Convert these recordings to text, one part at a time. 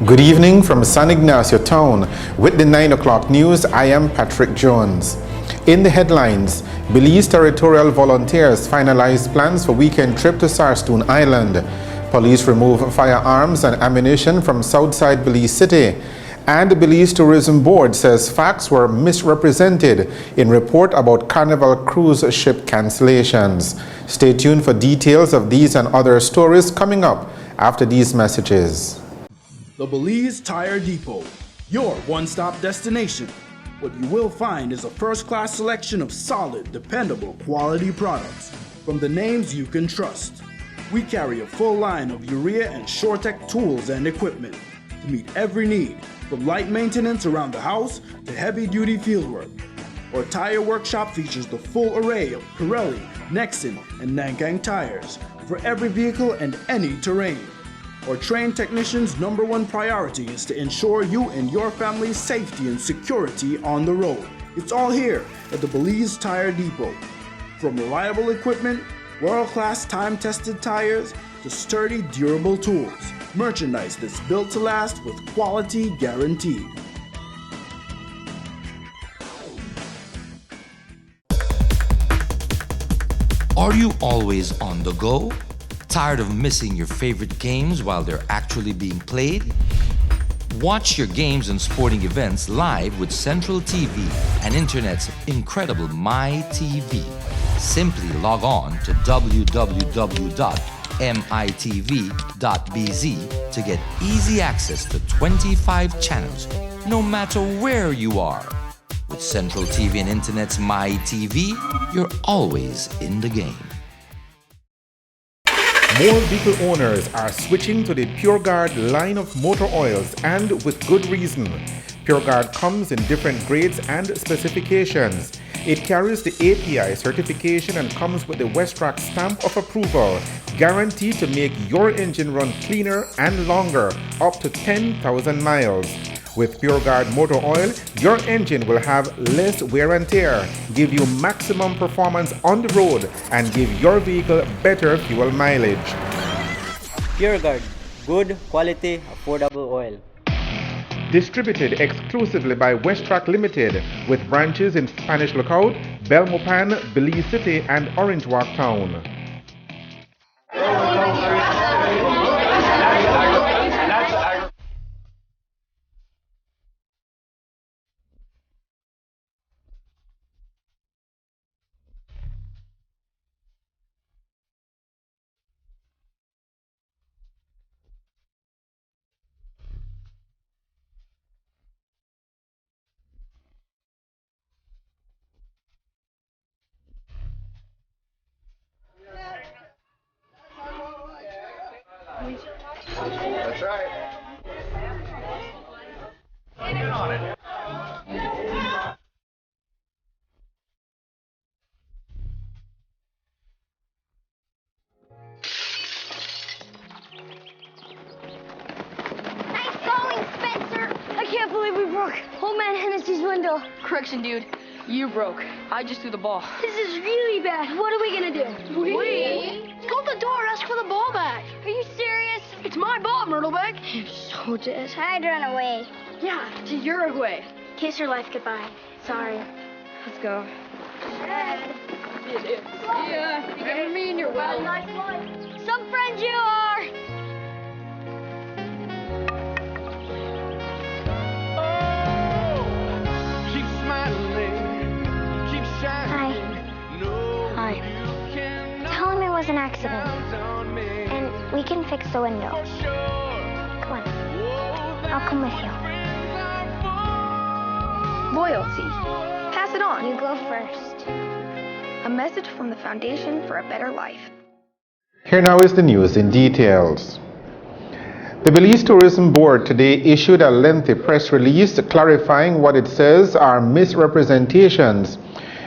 Good evening from San Ignacio Town. With the 9 o'clock news, I am Patrick Jones. In the headlines, Belize territorial volunteers finalized plans for weekend trip to Sarstone Island. Police remove firearms and ammunition from Southside Belize City. And the Belize Tourism Board says facts were misrepresented in report about Carnival cruise ship cancellations. Stay tuned for details of these and other stories coming up after these messages. The Belize Tire Depot, your one-stop destination. What you will find is a first-class selection of solid, dependable, quality products from the names you can trust. We carry a full line of urea and SureTech tools and equipment to meet every need, from light maintenance around the house to heavy-duty fieldwork. Our tire workshop features the full array of Pirelli, Nexen, and Nankang tires for every vehicle and any terrain. Our trained technicians' number one priority is to ensure you and your family's safety and security on the road. It's all here at the Belize Tire Depot. From reliable equipment, world-class time-tested tires, to sturdy, durable tools. Merchandise that's built to last with quality guaranteed. Are you always on the go? Tired of missing your favorite games while they're actually being played? Watch your games and sporting events live with Central TV and Internet's incredible MyTV. Simply log on to www.mitv.bz to get easy access to 25 channels, no matter where you are. With Central TV and Internet's MyTV, you're always in the game. More vehicle owners are switching to the PureGuard line of motor oils, and with good reason. PureGuard comes in different grades and specifications. It carries the API certification and comes with the Westrac stamp of approval, guaranteed to make your engine run cleaner and longer, up to 10,000 miles. With PureGuard motor oil, your engine will have less wear and tear, give you maximum performance on the road, and give your vehicle better fuel mileage. PureGuard, good quality, affordable oil. Distributed exclusively by Westrac Limited, with branches in Spanish Lookout, Belmopan, Belize City, and Orange Walk Town. That's right. Get on it. Nice going, Spencer! I can't believe we broke Old Man Hennessy's window. Correction, dude. You broke. I just threw the ball. This is really bad. What are we gonna do? We? Go to the door and ask for the ball back. Are you serious? It's my ball, Myrtleback. You're so just. I'd run away. Yeah, to Uruguay. Kiss your life goodbye. Sorry. Let's go. Yeah. You got me in your well. Some friends you are. Keep smiling, keep shining. Hi. Tell him it was an accident. And we can fix the window. Come on. I'll come with you. Loyalty. Pass it on. You go first. A message from the Foundation for a Better Life. Here now is the news in details. The Belize Tourism Board today issued a lengthy press release clarifying what it says are misrepresentations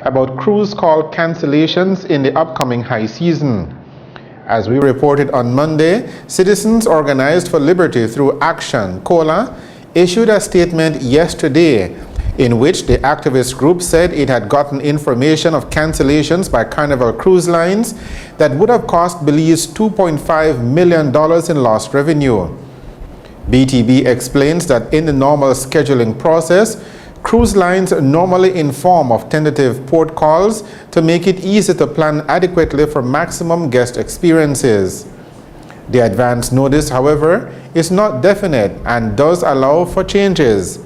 about cruise call cancellations in the upcoming high season. As we reported on Monday, Citizens Organized for Liberty through Action, COLA, issued a statement yesterday in which the activist group said it had gotten information of cancellations by Carnival Cruise Lines that would have cost Belize $2.5 million in lost revenue. BTB explains that in the normal scheduling process, cruise lines normally inform of tentative port calls to make it easy to plan adequately for maximum guest experiences. The advance notice, however, is not definite and does allow for changes.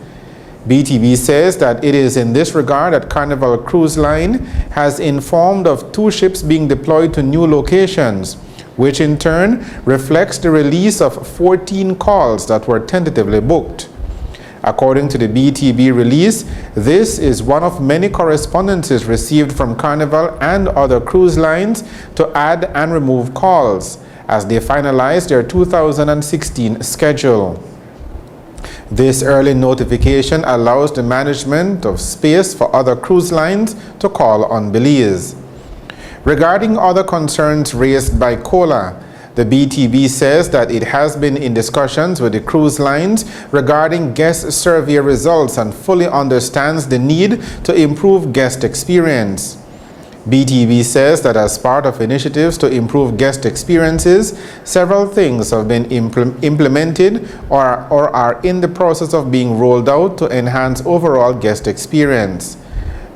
BTB says that it is in this regard that Carnival Cruise Line has informed of 2 ships being deployed to new locations, which in turn reflects the release of 14 calls that were tentatively booked. According to the BTB release, this is one of many correspondences received from Carnival and other cruise lines to add and remove calls as they finalize their 2016 schedule. This early notification allows the management of space for other cruise lines to call on Belize. Regarding other concerns raised by COLA, the BTB says that it has been in discussions with the cruise lines regarding guest survey results and fully understands the need to improve guest experience. BTB says that as part of initiatives to improve guest experiences, several things have been implemented or are in the process of being rolled out to enhance overall guest experience.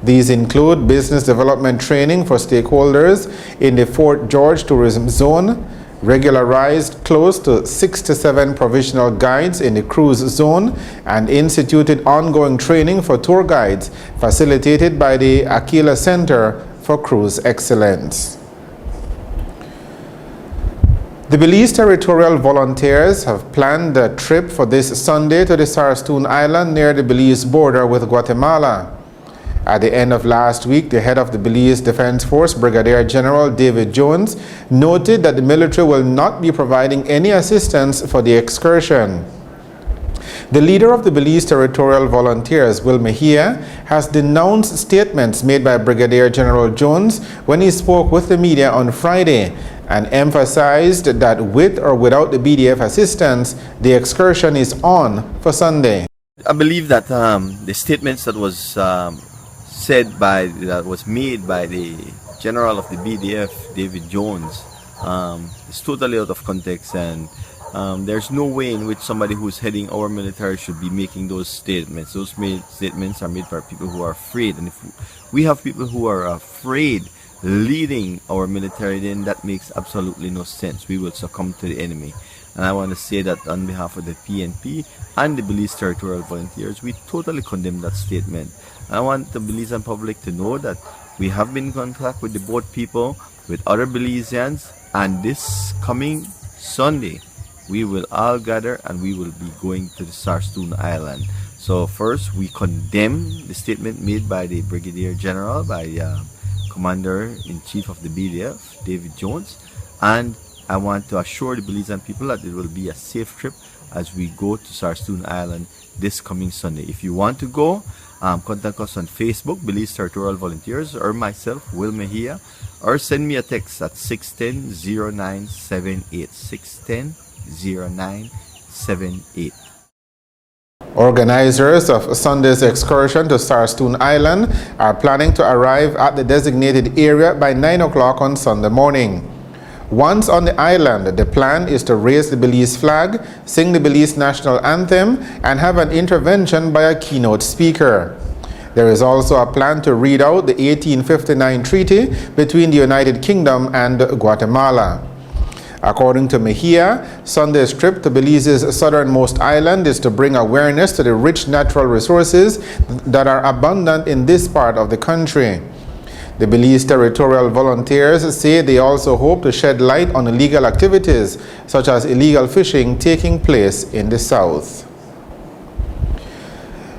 These include business development training for stakeholders in the Fort George Tourism Zone, regularized close to 6 to 7 provisional guides in the cruise zone, and instituted ongoing training for tour guides facilitated by the Aquila Center for Cruise Excellence. The Belize Territorial Volunteers have planned a trip for this Sunday to the Sarstoon Island near the Belize border with Guatemala. At the end of last week, the head of the Belize Defense Force, Brigadier General David Jones, noted that the military will not be providing any assistance for the excursion. The leader of the Belize Territorial Volunteers, Will Mejia, has denounced statements made by Brigadier General Jones when he spoke with the media on Friday and emphasized that with or without the BDF assistance, the excursion is on for Sunday. I believe that the statements that was made by the General of the BDF, David Jones, is totally out of context, and there's no way in which somebody who's heading our military should be making those statements. Those statements are made by people who are afraid, and if we have people who are afraid leading our military, then that makes absolutely no sense. We will succumb to the enemy. And I want to say that on behalf of the PNP and the Belize Territorial Volunteers, we totally condemn that statement. I want the Belizean public to know that we have been in contact with the boat people, with other Belizeans, and this coming Sunday, we will all gather and we will be going to the Sarstoon Island. So first, we condemn the statement made by the Brigadier General, by Commander-in-Chief of the BDF, David Jones, and I want to assure the Belizean people that it will be a safe trip as we go to Sarstoon Island this coming Sunday. If you want to go, contact us on Facebook, Belize Territorial Volunteers, or myself, Will Mejia, or send me a text at 610-0978, 610-0978. Organizers of Sunday's excursion to Sarstoon Island are planning to arrive at the designated area by 9 o'clock on Sunday morning. Once on the island, the plan is to raise the Belize flag, sing the Belize national anthem, and have an intervention by a keynote speaker. There is also a plan to read out the 1859 treaty between the United Kingdom and Guatemala. According to Mejia, Sunday's trip to Belize's southernmost island is to bring awareness to the rich natural resources that are abundant in this part of the country. The Belize Territorial Volunteers say they also hope to shed light on illegal activities, such as illegal fishing taking place in the south.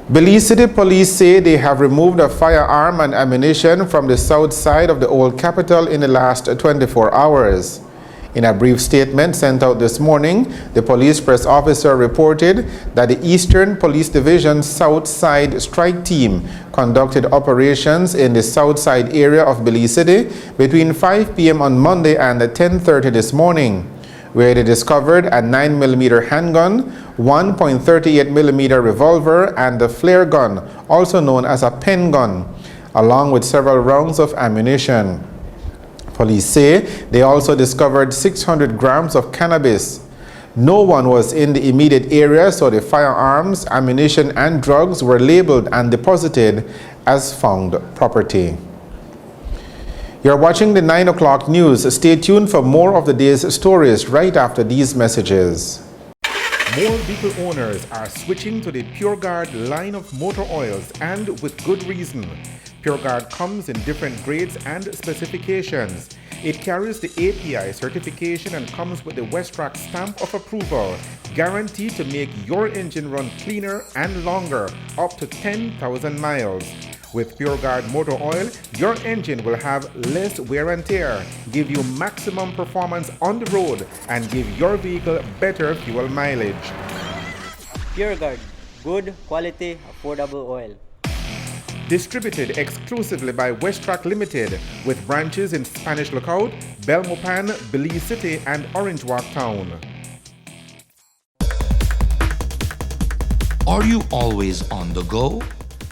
Belize City Police say they have removed a firearm and ammunition from the south side of the old capital in the last 24 hours. In a brief statement sent out this morning, the police press officer reported that the Eastern Police Division South Side Strike Team conducted operations in the south side area of Belize City between 5 p.m. on Monday and 10:30 this morning, where they discovered a 9mm handgun, 1.38mm revolver, and a flare gun, also known as a pen gun, along with several rounds of ammunition. Police say they also discovered 600 grams of cannabis. No one was in the immediate area, so the firearms, ammunition, and drugs were labeled and deposited as found property. You're watching the 9 o'clock news. Stay tuned for more of the day's stories right after these messages. More vehicle owners are switching to the PureGuard line of motor oils, and with good reason. PureGuard comes in different grades and specifications. It carries the API certification and comes with the Westrac stamp of approval, guaranteed to make your engine run cleaner and longer, up to 10,000 miles. With PureGuard motor oil, your engine will have less wear and tear, give you maximum performance on the road, and give your vehicle better fuel mileage. PureGuard, good quality, affordable oil. Distributed exclusively by Westrac Limited, with branches in Spanish Lookout, Belmopan, Belize City, and Orange Walk Town. Are you always on the go?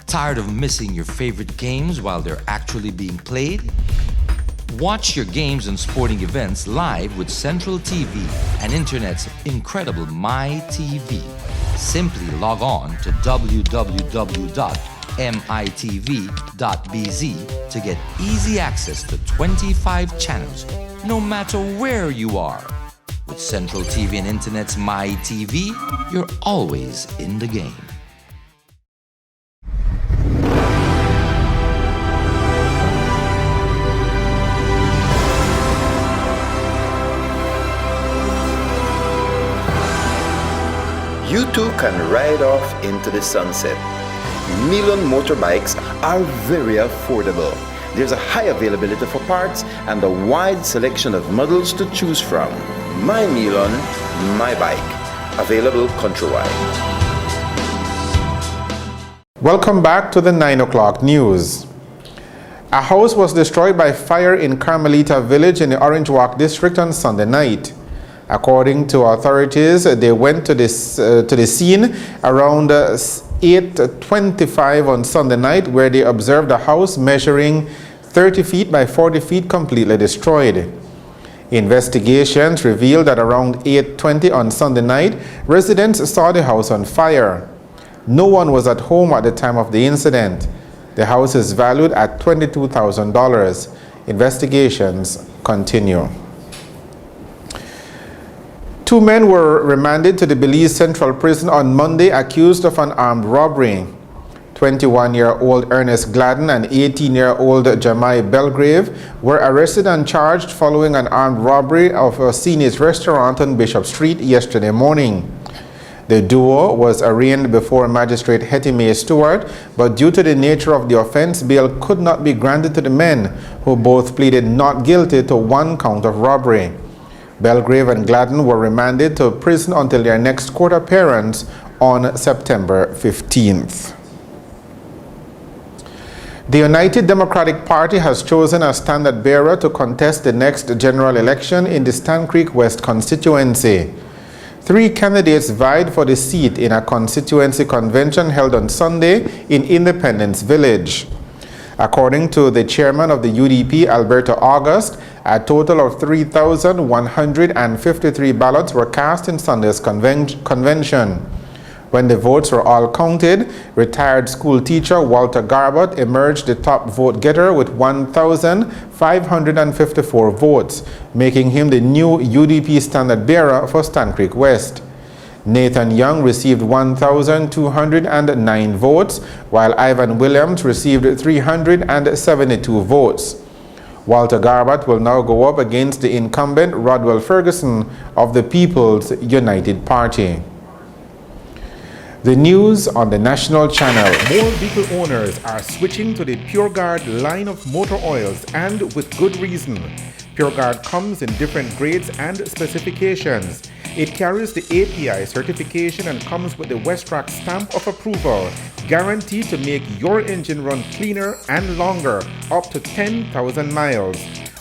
Tired of missing your favorite games while they're actually being played? Watch your games and sporting events live with Central TV and Internet's incredible MyTV. Simply log on to www.mitv.bz to get easy access to 25 channels, no matter where you are. With Central TV and Internet's MyTV, you're always in the game. You too can ride off into the sunset. Milon motorbikes are very affordable. There's a high availability for parts and a wide selection of models to choose from. My Milon, my bike. Available countrywide. Welcome back to the 9 o'clock news. A house was destroyed by fire in Carmelita Village in the Orange Walk district on Sunday night. According to authorities, they went to the scene around 8:25 on Sunday night, where they observed a house measuring 30 feet by 40 feet completely destroyed. Investigations revealed that around 8:20 on Sunday night, residents saw the house on fire. No one was at home at the time of the incident. The house is valued at $22,000. Investigations continue. 2 men were remanded to the Belize Central Prison on Monday accused of an armed robbery. 21-year-old Ernest Gladden and 18-year-old Jamai Belgrave were arrested and charged following an armed robbery of a Senior's restaurant on Bishop Street yesterday morning. The duo was arraigned before Magistrate Hetty Mae Stewart, but due to the nature of the offense, bail could not be granted to the men, who both pleaded not guilty to 1 count of robbery. Belgrave and Gladden were remanded to prison until their next court appearance on September 15th. The United Democratic Party has chosen a standard bearer to contest the next general election in the Stann Creek West constituency. 3 candidates vied for the seat in a constituency convention held on Sunday in Independence Village. According to the chairman of the UDP, Alberto August, a total of 3,153 ballots were cast in Sunday's convention. When the votes were all counted, retired school teacher Walter Garbutt emerged the top vote getter with 1,554 votes, making him the new UDP standard bearer for Stann Creek West. Nathan Young received 1,209 votes, while Ivan Williams received 372 votes. Walter Garbutt will now go up against the incumbent Rodwell Ferguson of the People's United Party. The news on the national channel. More vehicle owners are switching to the PureGuard line of motor oils, and with good reason. PureGuard comes in different grades and specifications. It carries the API certification and comes with the Westrac stamp of approval, guaranteed to make your engine run cleaner and longer, up to 10,000 miles.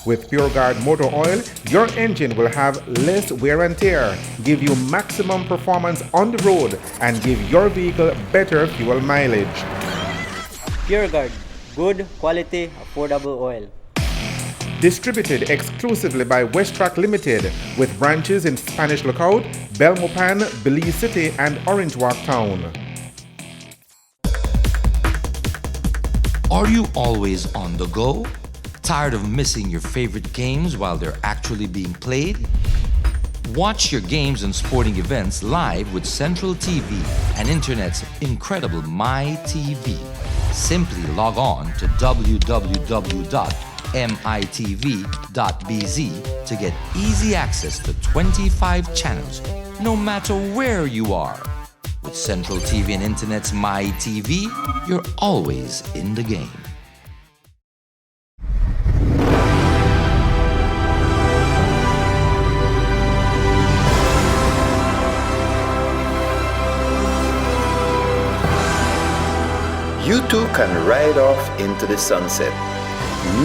With PureGuard motor oil, your engine will have less wear and tear, give you maximum performance on the road, and give your vehicle better fuel mileage. PureGuard, good quality, affordable oil. Distributed exclusively by Westrac Limited, with branches in Spanish Lookout, Belmopan, Belize City, and Orange Walk Town. Are you always on the go? Tired of missing your favorite games while they're actually being played? Watch your games and sporting events live with Central TV and Internet's incredible MyTV. Simply log on to www.mitv.bz to get easy access to 25 channels, no matter where you are. With Central TV and Internet's MyTV, you're always in the game. You too can ride off into the sunset.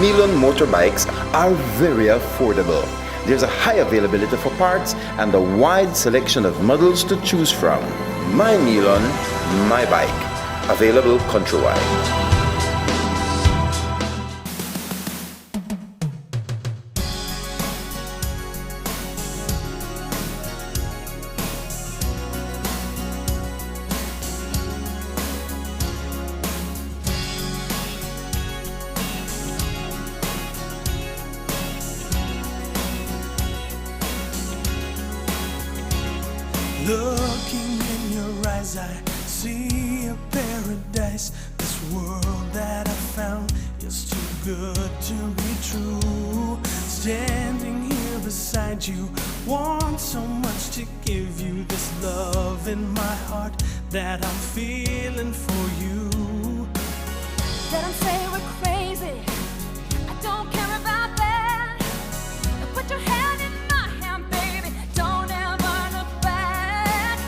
Milon motorbikes are very affordable. There's a high availability for parts and a wide selection of models to choose from. My Milon, my bike. Available countrywide. Looking in your eyes, I see a paradise. This world that I found is too good to be true. Standing here beside you, want so much to give you this love in my heart that I'm feeling for you. Let them say we're crazy, I don't care about that. Put your hand in my hand, baby, don't ever look back.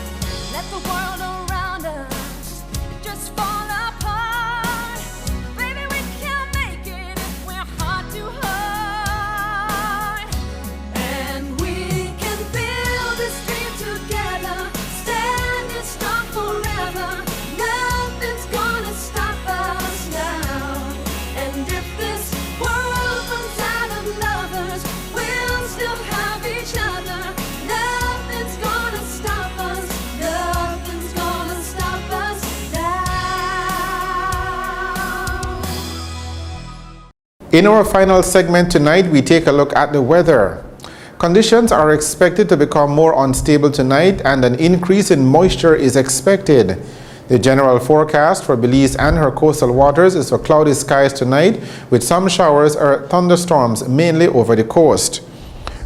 Let the world around us just fall apart. Baby, we can make it if we're heart to heart. And we can build this dream together, standing strong forever. Nothing's gonna stop us now. And if this world runs out of lovers, we'll still have each other. Nothing's gonna stop us. Nothing's gonna stop us now. In our final segment tonight, we take a look at the weather. Conditions are expected to become more unstable tonight and an increase in moisture is expected. The general forecast for Belize and her coastal waters is for cloudy skies tonight with some showers or thunderstorms mainly over the coast.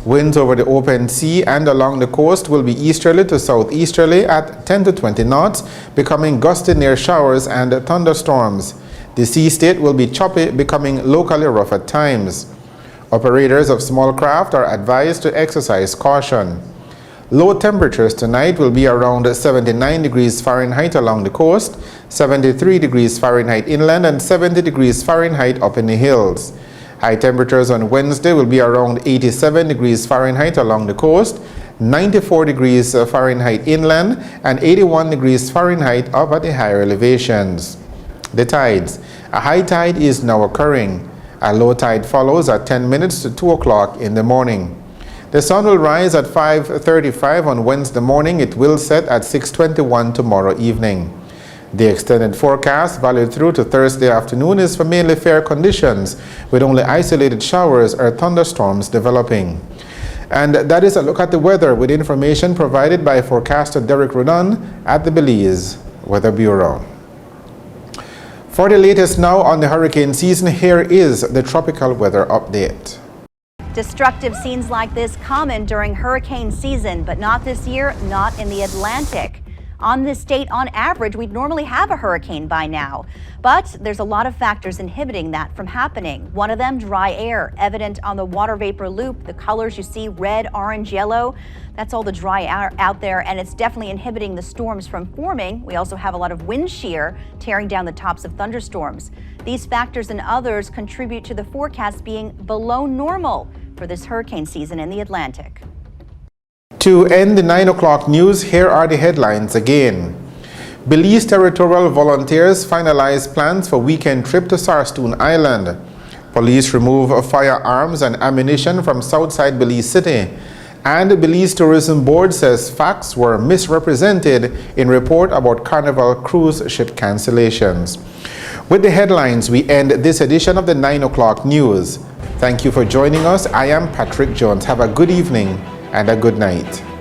Winds over the open sea and along the coast will be easterly to southeasterly at 10 to 20 knots, becoming gusty near showers and thunderstorms. The sea state will be choppy, becoming locally rough at times. Operators of small craft are advised to exercise caution. Low temperatures tonight will be around 79 degrees Fahrenheit along the coast, 73 degrees Fahrenheit inland, and 70 degrees Fahrenheit up in the hills. High temperatures on Wednesday will be around 87 degrees Fahrenheit along the coast, 94 degrees Fahrenheit inland, and 81 degrees Fahrenheit up at the higher elevations. The tides. A high tide is now occurring. A low tide follows at 10 minutes to 2 o'clock in the morning. The sun will rise at 5:35 on Wednesday morning. It will set at 6:21 tomorrow evening. The extended forecast, valid through to Thursday afternoon, is for mainly fair conditions, with only isolated showers or thunderstorms developing. And that is a look at the weather with information provided by forecaster Derek Rodon at the Belize Weather Bureau. For the latest now on the hurricane season, here is the tropical weather update. Destructive scenes like this common during hurricane season, but not this year, not in the Atlantic. On this date, on average, we'd normally have a hurricane by now. But there's a lot of factors inhibiting that from happening. One of them, dry air, evident on the water vapor loop. The colors you see, red, orange, yellow, that's all the dry air out there, and it's definitely inhibiting the storms from forming. We also have a lot of wind shear tearing down the tops of thunderstorms. These factors and others contribute to the forecast being below normal for this hurricane season in the Atlantic. To end the 9 o'clock news, here are the headlines again. Belize Territorial Volunteers finalize plans for weekend trip to Sarstoon Island. Police remove firearms and ammunition from Southside Belize City. And the Belize Tourism Board says facts were misrepresented in report about Carnival cruise ship cancellations. With the headlines, we end this edition of the 9 o'clock news. Thank you for joining us. I am Patrick Jones. Have a good evening and a good night.